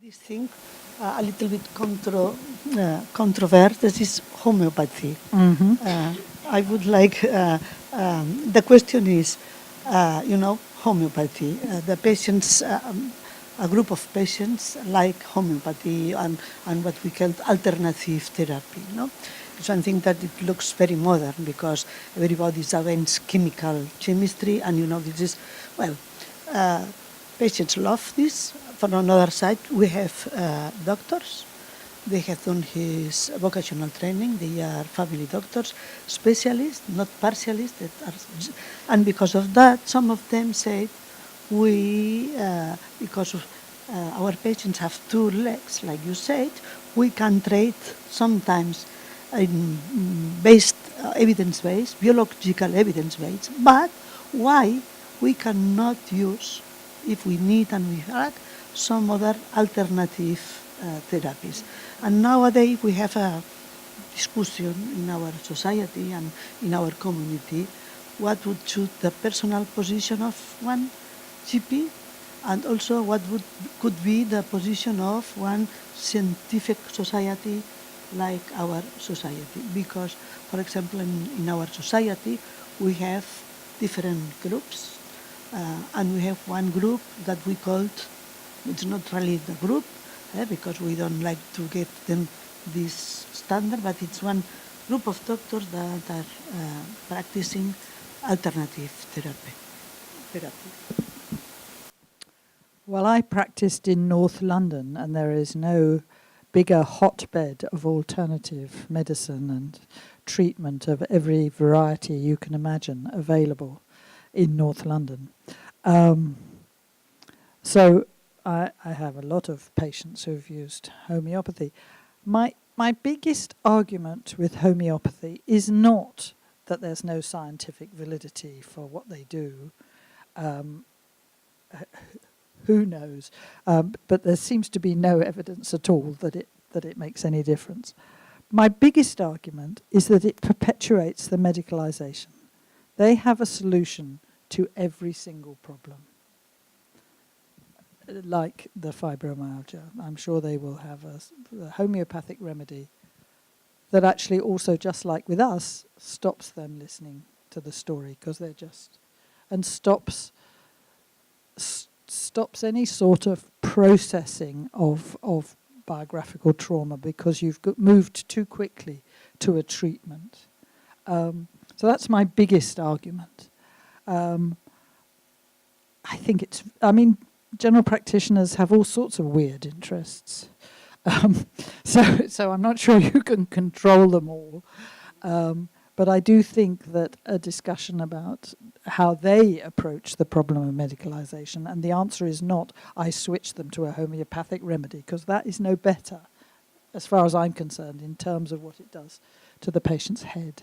This thing, a little bit controversial, is homeopathy. I would like, the question is, homeopathy. The patients, a group of patients like homeopathy and what we call alternative therapy. It's something that it looks very modern because everybody is against chemistry, and this is, patients love this. From another side, we have doctors. They have done his vocational training. They are family doctors, specialists, not partialists. And because of that, some of them say, because our patients have two legs, like you said, we can treat sometimes evidence-based, biological evidence-based, but why we cannot use, if we need and we have, some other alternative therapies. And nowadays we have a discussion in our society and in our community what would suit the personal position of one GP, and also what could be the position of one scientific society like our society. Because, for example, in our society we have different groups, and we have one group that we called, it's not really the group, because we don't like to give them this standard, but it's one group of doctors that are practicing alternative therapy. Well, I practiced in North London, and there is no bigger hotbed of alternative medicine and treatment of every variety you can imagine available in North London. So I have a lot of patients who've used homeopathy. My biggest argument with homeopathy is not that there's no scientific validity for what they do. Who knows? But there seems to be no evidence at all that it makes any difference. My biggest argument is that it perpetuates the medicalization. They have a solution to every single problem. Like the fibromyalgia, I'm sure they will have a homeopathic remedy that actually also, just like with us, stops them listening to the story because they're just, and stops any sort of processing of biographical trauma because you've moved too quickly to a treatment. So that's my biggest argument. I think general practitioners have all sorts of weird interests. So I'm not sure you can control them all. But I do think that a discussion about how they approach the problem of medicalization, and the answer is not, I switch them to a homeopathic remedy, because that is no better, as far as I'm concerned, in terms of what it does to the patient's head.